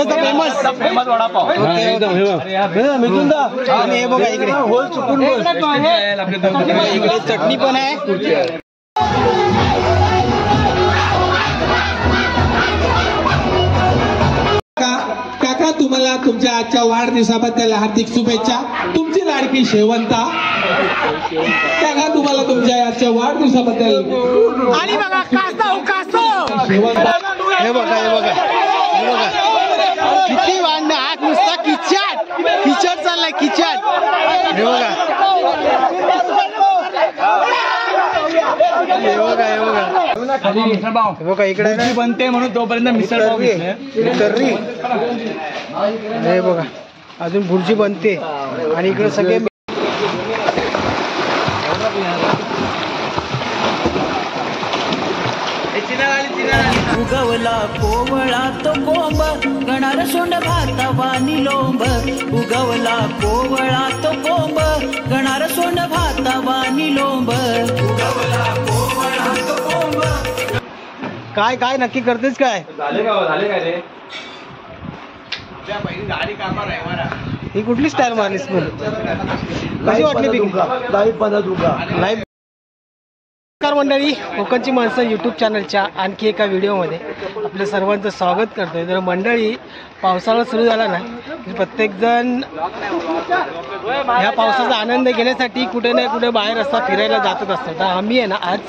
वासाचा famous vada pav Mithun दा. आणि हे बघा इकडे होल चुकून इकडे चटणी पण आहे. काका तुम्हाला तुमच्या आजच्या वाढदिवसाबद्दल हार्दिक शुभेच्छा. तुमची लाडकी शेवंता काका तुम्हाला तुमच्या आजच्या वाढदिवसाबद्दल. आणि बघा हे बघा किती वाढणं आज नुसता किचड चाललाय किचड. हे बघा इकडे बनते म्हणून तोपर्यंत मिसळ तर्री. हे बघा अजून भुर्जी बनते आणि इकडे सगळे उगवला कोवळा तो कोंब गणार सोंड भातावानी लोंब. उगवला कोवळा तो कोंब गणार सोंड भातावानी लोंब. उगवला कोवळा तो कोंब. काय नक्की करतेस काय? झाले काय रे? ही कुठली स्टाईल मारलीस पण? कशी वाटली लाईव्ह? नमस्कार मंडळी, कोकणची माणसं यूट्यूब चॅनलच्या आणखी एका व्हिडिओमध्ये आपलं सर्वांचं स्वागत करतोय. तर मंडळी पावसाळा सुरू झाला ना की प्रत्येकजण ह्या पावसाचा आनंद घेण्यासाठी कुठे ना कुठे बाहेर असता फिरायला जातच असतो. तर आम्ही आहे ना आज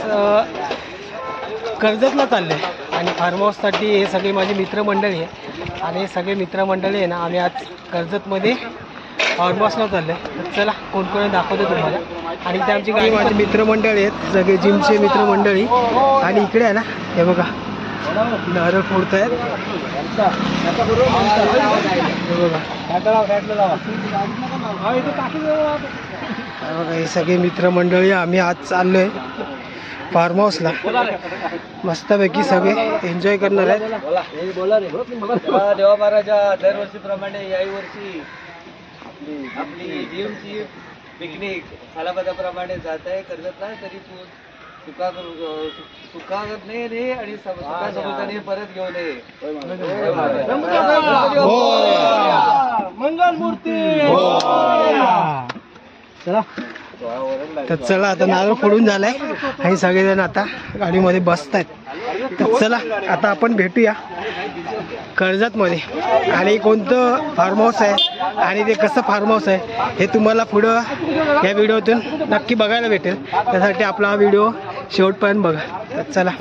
कर्जतला चाललो आहे आणि फार्म हाऊससाठी हे सगळे माझे मित्रमंडळी आहे आणि हे सगळे मित्रमंडळी आहे ना आम्ही आज कर्जतमध्ये फार्म हाऊसला चाललो आहे. तर चला कोण कोण दाखवतो तुम्हाला. आणि इथे आमची काही माझे मित्रमंडळी आहेत सगळे जिमचे मित्रमंडळी. आणि इकडे आहे ना हे बघा नारळ फोडत आहेत. बघा हे सगळे मित्रमंडळी आम्ही आज चाललो आहे फार्म हाऊसला. मस्तपैकी सगळे एन्जॉय करणार आहेत. देवा महाराजा दरवर्षीप्रमाणे याही वर्षी आपली जीवची पिकनिक सालाबादाप्रमाणे जात आहे कर्जतला. तरी तू सुखा नाही आणि सुखासोबताने परत घेऊन ये. मंगल मूर्ती. चला तर चला आता नारळ फोडून झालाय आणि सगळेजण आता गाडीमध्ये बसत आहेत. तर चला आता आपण भेटूया कर्जतमध्ये आणि कोणतं फार्म हाऊस आहे आणि ते कसं फार्म हाऊस आहे हे तुम्हाला पुढं या व्हिडिओतून नक्की बघायला भेटेल. त्यासाठी आपला हा व्हिडिओ शेवटपर्यंत बघा. तर चला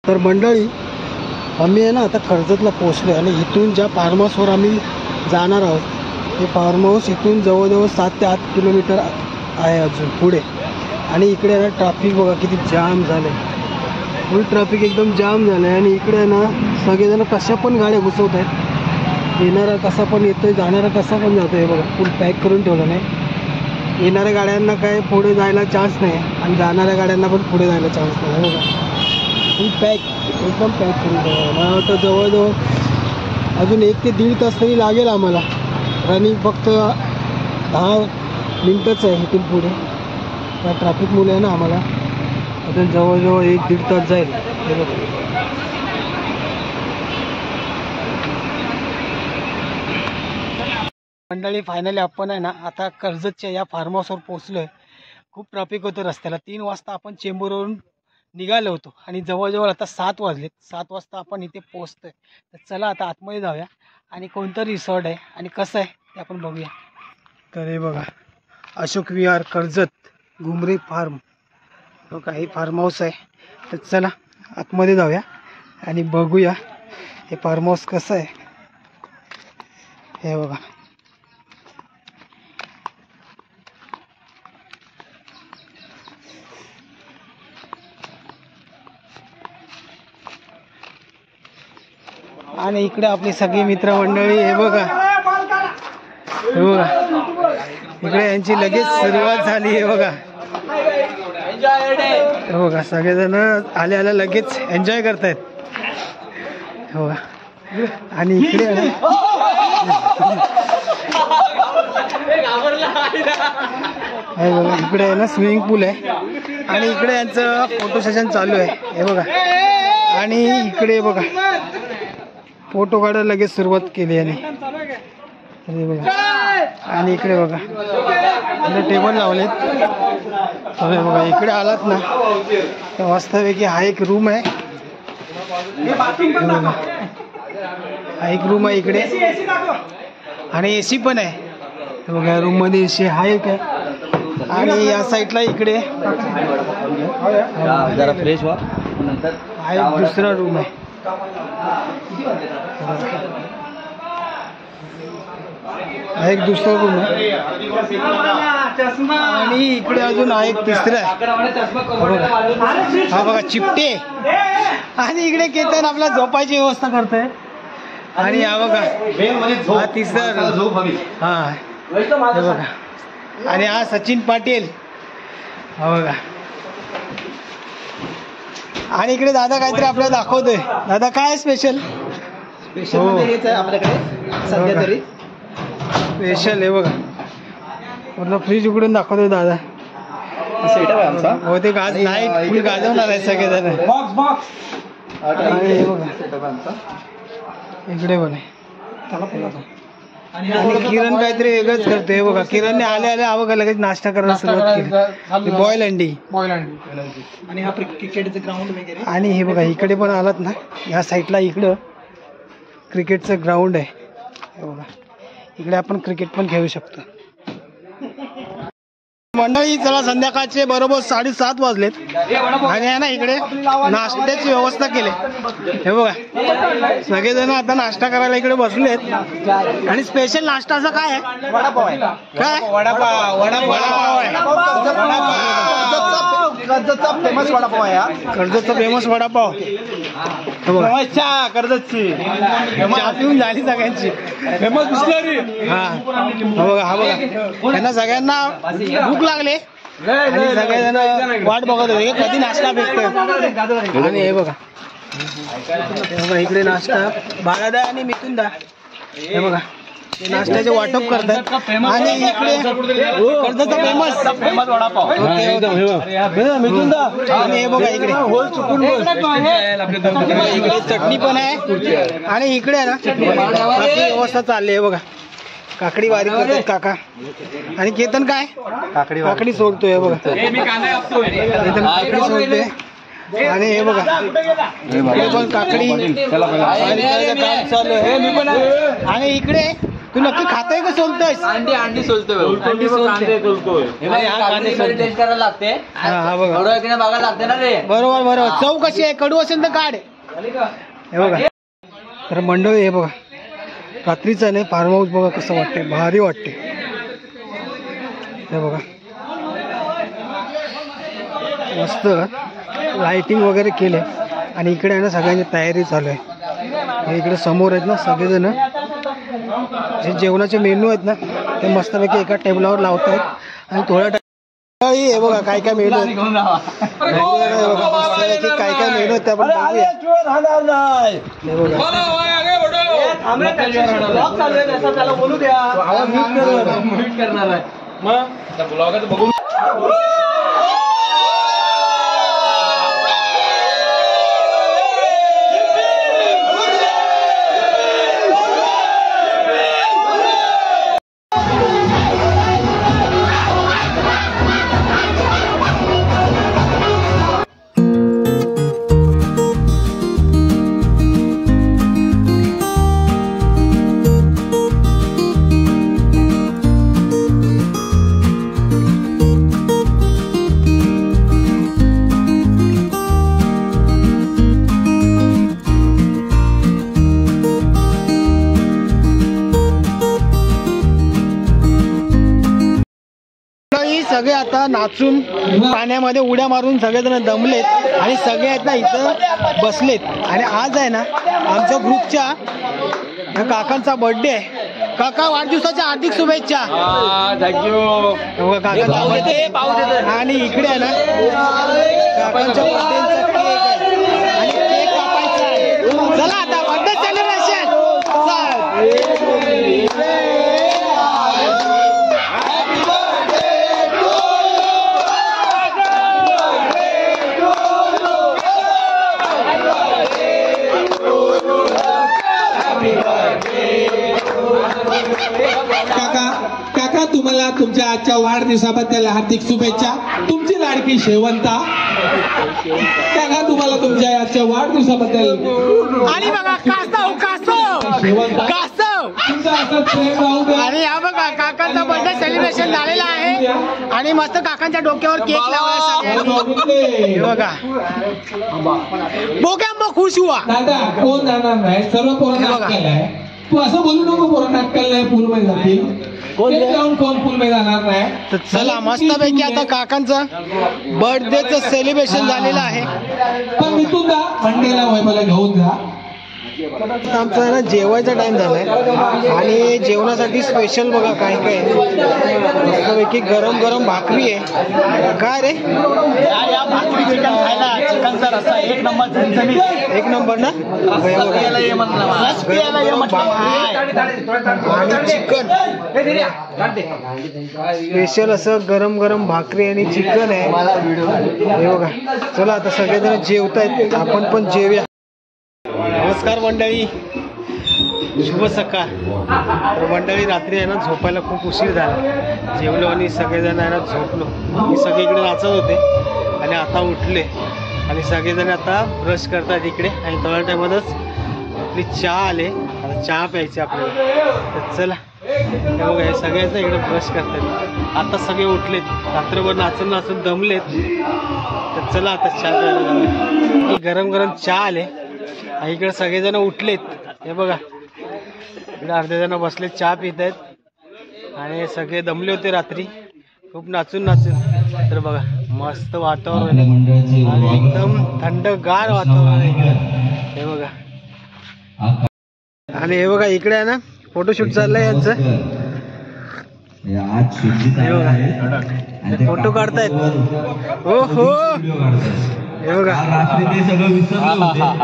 तर मंडळी आम्ही आहे ना आता कर्जतला पोहोचलो आणि इथून ज्या फार्म हाऊसवर आम्ही जाणार आहोत ते फार्म हाऊस इथून जवळजवळ 7 ते 8 किलोमीटर आहे अजून पुढे. आणि इकडे ना ट्रॅफिक बघा किती जाम झालं आहे. फुल ट्रॅफिक एकदम जाम झालं आहे. आणि इकडे ना सगळेजण कशा पण गाड्या घुसवत आहेत. येणारा कसा पण येतोय जाणारा कसा पण जातो आहे बघा. फुल पॅक करून ठेवलं नाही. येणाऱ्या गाड्यांना काय पुढे जायला चान्स नाही आणि जाणाऱ्या गाड्यांना पण पुढे जायला चान्स नाही. बघा फुल पॅक एकदम पॅक करून ठेवा. मला वाटतं जवळजवळ अजून 1 ते 1.5 तास तरी लागेल आम्हाला. रनिंग फक्त 10 मिनटंच आहे इथून पुढे. त्या ट्रॅफिकमुळे आहे ना आम्हाला अजून जवळजवळ 1 ते 1.5 तास जाईल. मंडळी फायनली आपण आहे ना आता कर्जतच्या या फार्म हाऊसवर पोहोचलो आहे. खूप ट्रॅफिक होतं रस्त्याला. 3 वाजता आपण चेंबूरवरून निघालो होतो आणि जवळजवळ आता 7 वाजलेत. 7 वाजता आपण इथे पोहोचतोय. तर चला आता आतमध्ये जाऊया आणि कोणतं रिसॉर्ट आहे आणि कसं आहे ते आपण बघूया. तर हे बघा अशोक विहार कर्जत घुमरे फार्म बघा हे फार्म हाऊस आहे. तर चला आतमध्ये जाऊया आणि बघूया हे फार्म हाऊस कसं आहे. हे बघा आणि इकडे आपली सगळी मित्रमंडळी. हे बघा इकडे यांची लगेच सुरुवात झाली. हे बघा तर बघा सगळेजण आले आले लगेच एन्जॉय करतायत हो बघा. आणि इकडे आहे ना हे बघा इकडे आहे ना स्विमिंग पूल आहे आणि इकडे यांचं फोटो सेशन चालू आहे हे बघा. आणि इकडे बघा फोटो काढायला लगेच सुरुवात केली आणि हे बघा. आणि इकडे बघा इकडे टेबल लावलेत. तर बघा इकडे आलात ना तर वास्तविक हा एक रूम आहे हे बघा. हा एक रूम आहे इकडे आणि एसी पण आहे हे बघा. रूम मध्ये एसी हा एक आहे आणि या साईडला इकडे जरा फ्रेश व्हा नंतर हा एक दुसरा रूम आहे. हा एक दुसरा रूम आहे आणि इकडे अजून हा एक तिसरा आहे हा बघा चिपटे. आणि इकडे केतन आपला झोपायची व्यवस्था करतोय आणि हा बघा हा तिसरा रूम हा हे बघा. आणि हा सचिन पाटील हा बघा. आणि इकडे दादा काहीतरी आपल्याला दाखवतोय. दादा काय स्पेशल हेच आहे आपल्याकडे सध्या तरी स्पेशल आहे बघा. पूर्ण फ्रीज उघडून दाखवतोय दादा. हो ते गाज नाही फुल गाजवणार आहे सगळेजण. आणि हे बघा इकडे पण आहे आणि किरण काहीतरी वेगळंच करतोय हे बघा. किरणने आले आले हा बघा लगेच नाश्ता करायला सुरुवात केली. बॉईल अंडी आणि हा क्रिकेटचं ग्राउंड वगैरे. आणि हे बघा इकडे पण आलात ना या साईडला इकडं क्रिकेटचं ग्राउंड आहे हे बघा. इकडे आपण क्रिकेट पण खेळू शकतो. मंडळी चला संध्याकाळचे बरोबर 7:30 वाजलेत आणि आहे ना इकडे नाश्त्याची व्यवस्था केली हे बघा. सगळेजण आता नाश्ता करायला इकडे बसलेत. आणि स्पेशल नाश्ता असं काय आहे वडापाव आहे काय वडापाव आहे कर्जतचा फेमस वडापाव आहे हा. कर्जतचा फेमस वडापाव हे बघा. कर्जतची चहा पिऊन झाली सगळ्यांची फेमस बिस्लरी. हा बघा हा बघा. त्यांना सगळ्यांना भूक लागले आणि सगळेजण वाट बघत होते कधी नाश्ता भेटतोय. आणि हे बघा इकडे नाश्ता बाळादा आणि मिथुनदा हे बघा ते नाश्त्याचे वाटप करतात. आणि इकडे कर्जतचा फेमस वडापाव मिथुनदा. आणि हे बघा इकडे इकडे चटणी पण आहे आणि इकडे आहे ना बाकी व्यवस्था चालली आहे बघा. काकडी बारीक करतात काका. आणि केतन काय काकडी सोडतोय बघा. केतन काकडी सोडतोय. आणि हे बघा इकडे पण काकडी काम चालू आहे. आणि इकडे तू नक्की खातोय का सोलतोय? अंडी सोलतोय. अंडी सोलतोय. टेस्ट करायला लागते. हा बघा बघायला लागते ना रे. बरोबर बरोबर. चव कशी आहे कडू असेल तर काढ हे बघा. तर मंडळी हे बघा रात्रीचं नाही फार्म हाऊस बघा कसं वाटते भारी वाटते हे बघा. मस्त लाइटिंग वगैरे केले. आणि इकडे आहे ना सगळ्यांची तयारी चालू आहे. हे इकडे समोर आहेत ना सगळेजण जे जेवणाचे मेनू आहेत ना ते मस्तपैकी एका टेबलावर लावत आहेत. आणि थोड्या हे बघा काय काय मेनू आहेत मस्तपैकी काय काय मेनू आहेत ते आपण बघूया. हे बघा बोलू द्या करणार आहे मग ब्लॉगात बघून सगळे आता नाचून पाण्यामध्ये उड्या मारून सगळेजण दमलेत आणि सगळे आहेत ना इथं बसलेत. आणि आज आहे ना आमच्या ग्रुपच्या हा काकांचा बर्थडे आहे. काका वाढदिवसाच्या हार्दिक शुभेच्छा. थँक्यू. काकांचा बर्थडे आणि इकडे आहे ना काकांच्या बर्थडेचा केक आहे आणि केक कापायचा आहे. चला आता बर्थडे सेलिब्रेशन. काका तुम्हाला तुमच्या आजच्या वाढदिवसाबद्दल हार्दिक शुभेच्छा. तुमची लाडकी शेवंता. काका तुम्हाला तुमच्या आजच्या वाढदिवसाबद्दल आणि बघा कासव कासव शेवंता कासव तुमचं असं प्रेम राहू द्या. आणि हा बघा काकांचा बर्थडे सेलिब्रेशन झालेला आहे आणि मस्त काकांच्या डोक्यावर केक लावला सगळ्यांनी. हे बघा बोक्याम्बो खुश हुआ. दादा कोण जाणार नाही, सर्व पोरांना केलाय. तू असं बोलू नको पोरांना केलंय पूलमध्ये जातील. कोण जाऊन कोण पूलमध्ये जाणार नाही. तर चला मस्तपैकी आता काकांचं बर्थडेचं सेलिब्रेशन झालेलं आहे. पण मी तुझा मंडेला वैभवला घेऊन जा. आमचा आहे ना जेवायचा टाइम झालाय आणि जेवणासाठी स्पेशल बघा काय काय आहे. मस्तपैकी गरम गरम भाकरी आहे. काय रे भाकरी चिकन खायला चिकनचा रस्सा एक नंबर झणझणीत. एक नंबर ना. आणि चिकन स्पेशल असं गरम गरम भाकरी आणि चिकन आहे. हे बघा चला आता सगळेजण जेवतायत आपण पण जेवूया. नमस्कार मंडळी, शुभ सकाळ. तर मंडळी रात्री आहे ना झोपायला खूप उशीर झाला. जेवलो आणि सगळेजण आहे ना झोपलो. मी सगळीकडे नाचत होते आणि आता उठले आणि सगळेजण आता ब्रश करतात इकडे आणि थोड्या टायमातच आपली चहा आले. आता चहा प्यायची आपल्याला. तर चला हे बघा हे सगळ्यांचं इकडे ब्रश करतात. आता सगळे उठलेत, रात्रभर नाचून नाचून दमलेत. तर चला आता चहा प्यायला जाऊया. गरम गरम चहा आले आणि इकडे सगळेजण उठलेत. हे बघा इकडे अर्धे जण बसले चहा पित आहेत आणि सगळे दमले होते रात्री खूप नाचून नाचून. तर बघा मस्त वातावरण आहे आणि एकदम थंडगार वातावरण आहे. हे बघा आणि हे बघा इकडे आहे ना फोटोशूट चाललंय यांचं. हे बघा फोटो काढतायत. हो हो हे बघा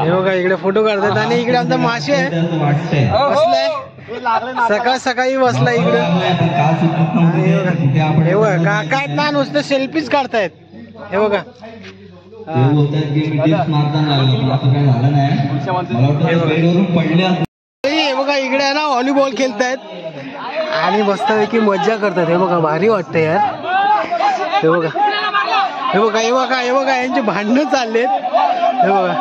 हे बघा इकडे फोटो काढतात आणि इकडे आमचा मासे आहे बसलाय. सकाळ सकाळी बसला इकडे. हे बघा काका आहेत ना नुसतं सेल्फीच काढतायत. हे बघा हे बघा इकडे आहे ना व्हॉलीबॉल खेळतायत आणि मस्तपैकी मज्जा करतात. हे बघा भारी वाटतं यार. हे बघा हे बघा हे बघा हे बघा यांचे भांडणं चाललेत. हे बघा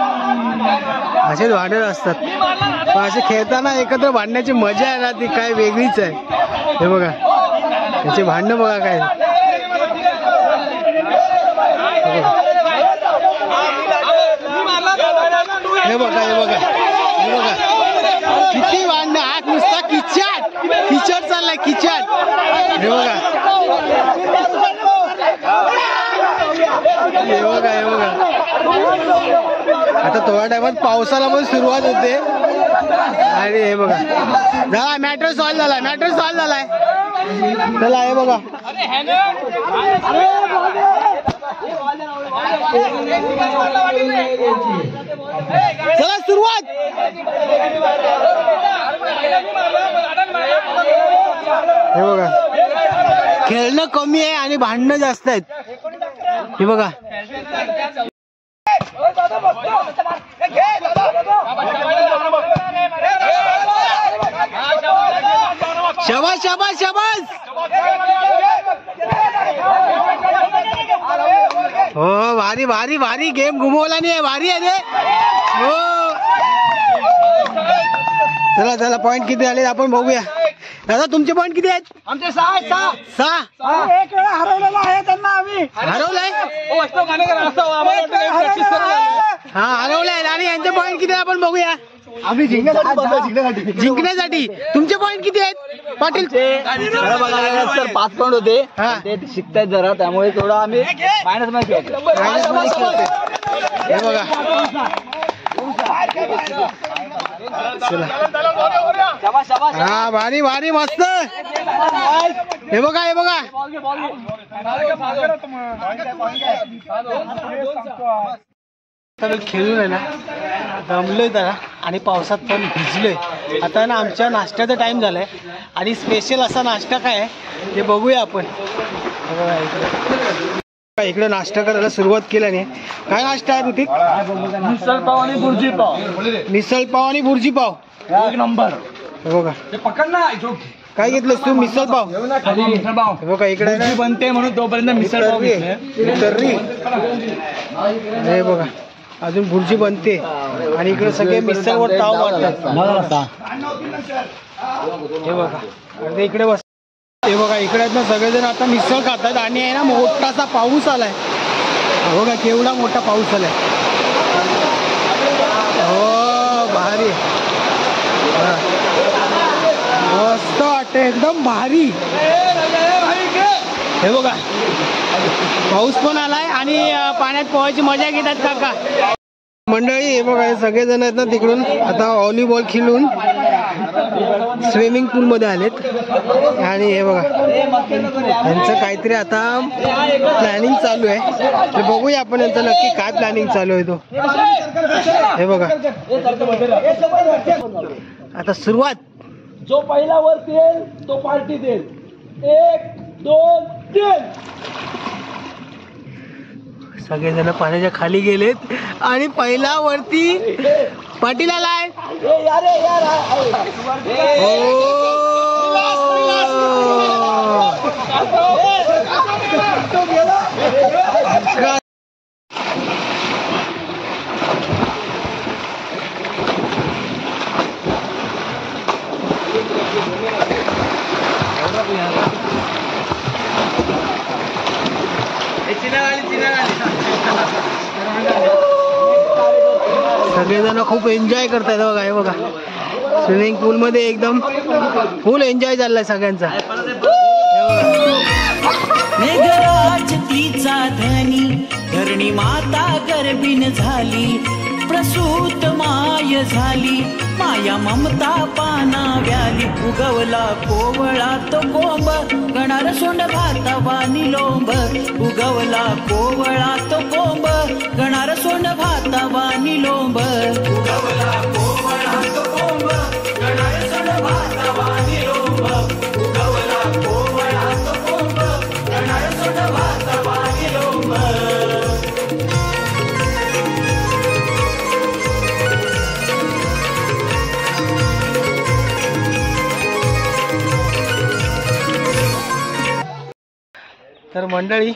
असेच भांडण असतात पण असे खेळताना एकत्र भांडण्याची मजा आहे ना ती काय वेगळीच आहे. हे बघा याचे भांडणं बघा काय. हे बघा हे बघा हे बघा किती भांडणं. हात नुसता किचट किचट चाललाय किचट. हे बघा हे बघा हे बघा आता थोड्या टायमात पावसाला पण सुरुवात होते आणि हे बघा झाला मॅटर सॉल्व झालाय. मॅटर सॉल्व झालाय. चला हे बघा चला सुरुवात. हे बघा खेळणं कमी आहे आणि भांडणं जास्त आहेत. हे बघा शाबास शाबास शाबास. हो भारी भारी भारी गेम घुमवला नाही. भारी आहे रे. हो चला चला पॉइंट किती आले आपण बघूया. दादा तुमचे पॉइंट किती आहेत? आमचे 6 6. एक वेळा हरवलेला आहे त्यांना आम्ही. हरवलंय. हा हरवलंय आणि यांचे पॉइंट किती आपण बघूया. आम्ही जिंकण्यासाठी जिंकण्यासाठी तुमचे पॉइंट किती आहेत पाटील? बघायला तर 5 पॉइंट होते. ते शिकतायत जरा त्यामुळे थोडं आम्ही मायनस मध्ये खेळतो. हे बघा चला हा भारी भारी मस्त. हे बघा हे बघा. खेळून आहे ना दमलोय जरा आणि पावसात पण भिजलोय. आता ना आमच्या नाश्त्याचा टाइम झालाय आणि स्पेशल असा नाश्ता काय आहे ते बघूया आपण. इकडे नाश्ता करायला सुरुवात केल्याने काय नाश्ता आहे ऋतिक? मिसळ पाव आणि बुर्जी पाव. मिसळ पाव आणि बुर्जी पाव एक नंबर. हे बघा पकड ना. काय घेतलंस तू? मिसळ पाव. हे बघा इकडे ना बनते म्हणून तोपर्यंत मिसळ पाव तर्री. हे बघा अजून भुर्जी बनते आणि इकडे सगळे मिसळवर ताव मारतात. हे बघा आणि इकडे बस. हे बघा इकडे आहेत ना सगळेजण आता मिसळ खातात आणि आहे ना मोठासा पाऊस आलाय. बघा केवढा मोठा पाऊस आलाय. हो भारी मस्त वाटते एकदम भारी. हे बघा पाऊस पण आलाय आणि पाण्यात पोहायची मजा घेतात काका मंडळी. हे बघा हे सगळेजण आहेत ना तिकडून आता व्हॉलीबॉल खेळून स्विमिंग पूल मध्ये आलेत आणि हे बघा यांचं काहीतरी आता प्लॅनिंग चालू आहे. ते बघूया आपण यांचं नक्की काय प्लॅनिंग चालू आहे तो. हे बघा आता सुरुवात. जो पहिला वर येईल तो पार्टी देईल. 1 2 3. सगळेजण पाण्याच्या खाली गेलेत आणि पहिला वरती पाटील आलाय. सगळेजण खूप एन्जॉय करतायत बघा. हे बघा स्विमिंग पूल मध्ये एकदम फुल एन्जॉय चाललाय सगळ्यांचा. मेघराज तिचा धनी धरणी माता गर्भीन झाली. प्रसूत माय झाली माया ममता पाना व्याली. उगवला कोवळा तो कोंब गणार सोंड भातावानी लोंब. उगवला कोवळा तो कोंब गणार सोंड भातावानी लोंब. उगवला कोवळा तो कोंब गणार सोंड भातावानी लोंब. उगवला कोवळा तो कोंब गणार सोंड भातावानी लोंब. तर मंडळी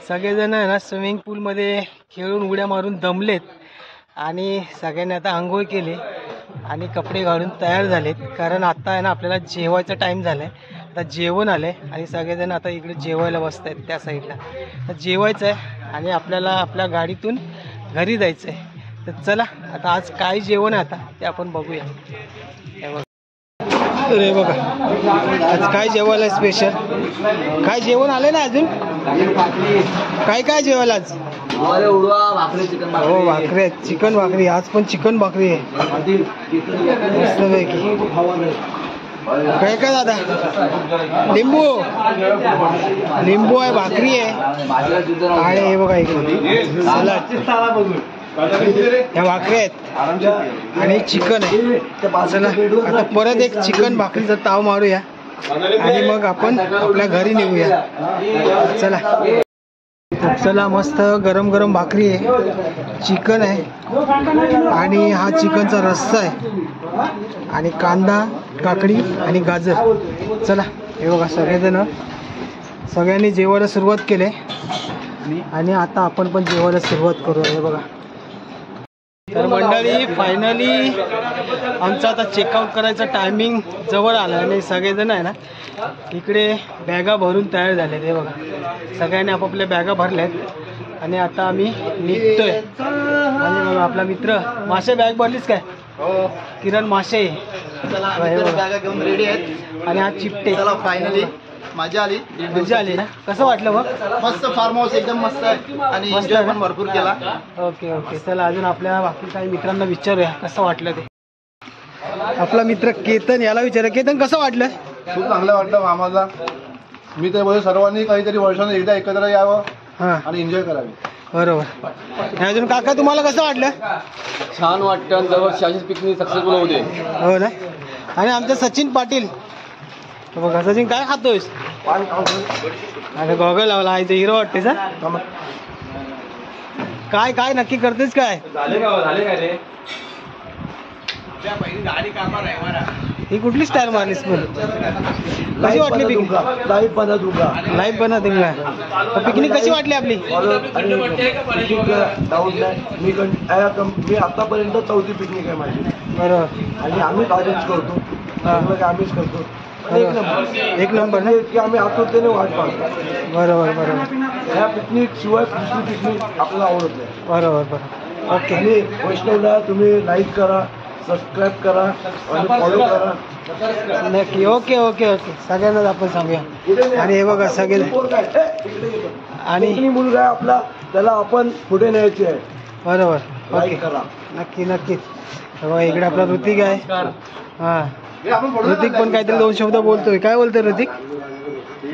सगळेजण आहे ना स्विमिंग पूलमध्ये खेळून उड्या मारून दमलेत आणि सगळ्यांनी आता आंघोळ केली आणि कपडे घालून तयार झालेत. कारण आता आहे ना आपल्याला जेवायचा टाईम झाला आहे. आता जेवण आलं आहे आणि सगळेजण आता इकडे जेवायला बसत आहेत त्या साईडला. तर जेवायचं आहे आणि आपल्याला आपल्या गाडीतून घरी जायचं आहे. तर चला आता आज काय जेवण आहे आता ते आपण बघूया. हे बघा अरे बघा आज काय जेवायला स्पेशल. काय जेवण आलं ना अजून? काय काय जेवायला आज? हो भाकरी आहेत. चिकन भाकरी. आज पण चिकन भाकरी आहे मस्तपैकी. काय काय दादा? लिंबू लिंबू आहे भाकरी आहे आणि हे बघा इकडे सलाड. ह्या भाकरी आहेत आणि चिकन आहे. चला आता परत एक चिकन भाकरीचा ताव मारूया आणि मग आपण आपल्या घरी निघूया. चला चला मस्त गरम गरम भाकरी आहे, चिकन आहे आणि हा चिकनचा रस्सा आहे आणि कांदा काकडी आणि गाजर. चला हे बघा सगळ्यांनी जेवायला सुरुवात केली आणि आता आपण पण जेवायला सुरुवात करू. हे बघा तर मंडळी फायनली आमचं आता चेकआउट करायचं टायमिंग जवळ आलं आणि सगळेजण आहे ना इकडे बॅगा भरून तयार झाले. हे बघा सगळ्यांनी आपापल्या बॅगा भरल्यात आणि आता आम्ही निघतोय. आणि बघा आपला मित्र मासे बॅग भरलीच काय? किरण मासे बॅगा घेऊन रेडी आहेत आणि हा चिपटे. फायनली मजा आली ना? कसं वाटलं मग? मस्त फार्म हाऊस एकदम मस्त आहे आणि एन्जॉय पण भरपूर केला. ओके ओके चला अजून आपल्या बाकी काही मित्रांना विचारूया कसं वाटलं ते. आपला मित्र केतन, याला विचारा. केतन, कसं वाटलं? खूप चांगलं वाटलं आम्हाला. मी तर बोलतो सर्वांनी काहीतरी वर्षाने एकदा एकत्र यावं हां, आणि एन्जॉय करावी. बरोबर. आणि अजून काका, तुम्हाला कसं वाटलं? छान वाटतं. दरवर्षी अशीच पिकनिक सक्सेसफुल होऊ दे. हो ना. आणि आमचा सचिन पाटील, तो बघा. सचिन, काय खातोयस? अरे गॉगल लावला, आईचं हिरो वाटतेस हा? काय काय नक्की करतेस काय? झाले काय रे? ही कुठली स्टाईल मारलीस पण? कशी वाटली पिकनिक? लाईव्ह बनत पिकनिक कशी वाटली आपली? मी आतापर्यंत 4थी पिकनिक आहे माझी. बरोबर. आणि आम्हीच अरेंज करतो, आम्हीच करतो. एक नंबर ना. की आम्ही आतुरतेने वाट पाहतो. बरोबर बरोबर ह्या पिकनिक शिवाय दुसरी पिकनिक आपल्याला आवडत नाही. बरोबर बरोबर. ओके. आणि वैष्णवला तुम्ही लाईक करा, सबस्क्राईब करा आणि फॉलो करा. नक्की. Okay okay okay. सगळ्यांनाच आपण सांगूया. आणि हे बघा सगळे. आणि कोकणी मुलगा आहे आपला, त्याला आपण पुढे न्यायचे आहे. बरोबर. ओके. लाईक करा. नक्की नक्कीच. बघा इकडे आपला ऋतिक आहे. हां, ऋतिक पण काहीतरी 2 शब्द बोलतोय. काय बोलतोय ऋतिक?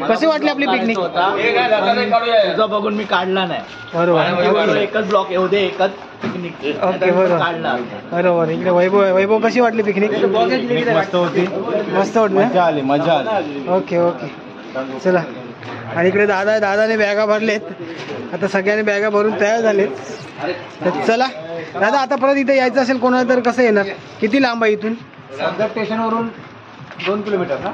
कशी वाटली आपली पिकनिक? तुझा बघून मी काढला नाही. बरोबर. एकच ब्लॉक येऊ दे, एकच पिकनिक. ओके. बरोबर बरोबर. इकडे वैभव आहे. वैभव, कशी वाटली पिकनिक? मस्त होती. मस्त वाटली ना? मजा आली. Okay okay. चला. आणि इकडे दादा आहे. दादाने बॅगा भरलेत. आता सगळ्यांनी बॅगा भरून तयार झालेत. तर चला दादा, आता परत इथे यायचं असेल कोणाला तर कसं येणार? किती लांब आहे इथून? कर्जत स्टेशनवरून 2 किलोमीटर ना?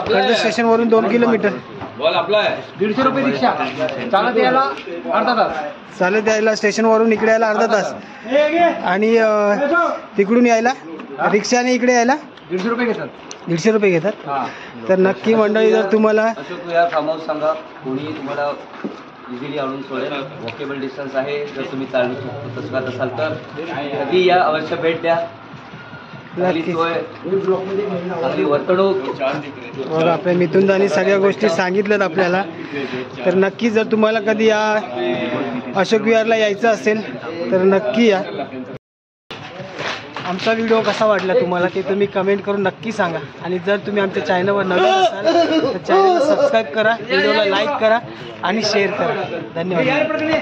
कर्जत स्टेशनवरून 2 किलोमीटर. बॉल आपला आहे. 150 रुपये रिक्षा. चालत यायला अर्धा तास. चालत यायला स्टेशनवरून इकडे यायला अर्धा तास. आणि तिकडून यायला रिक्षाने इकडे यायला 150 रुपये घेतात. 150 रुपये घेतात. तर नक्की मंडळी, जर तुम्हाला अशोक विहार फार्म हाऊस सांगा, कोणी तुम्हाला इझिली आणून सोडेल. वॉकेबल डिस्टन्स आहे. जर तुम्ही चालू तसं असाल तर कधी या, अवश्य भेट द्या. चांगली सोय, चांगली वर्तणूक. बघा आपल्या मिथुनदानी सगळ्या गोष्टी सांगितल्यात आपल्याला. तर नक्की जर तुम्हाला कधी या अशोक विहारला यायचं असेल तर नक्की या. आमचा व्हिडिओ कसा वाटला तुम्हाला ते तुम्ही कमेंट करून नक्की सांगा. आणि जर तुम्ही आमच्या चॅनलवर नवीन असाल तर चॅनलला सबस्क्राईब करा, व्हिडिओला लाईक करा आणि शेअर करा. धन्यवाद.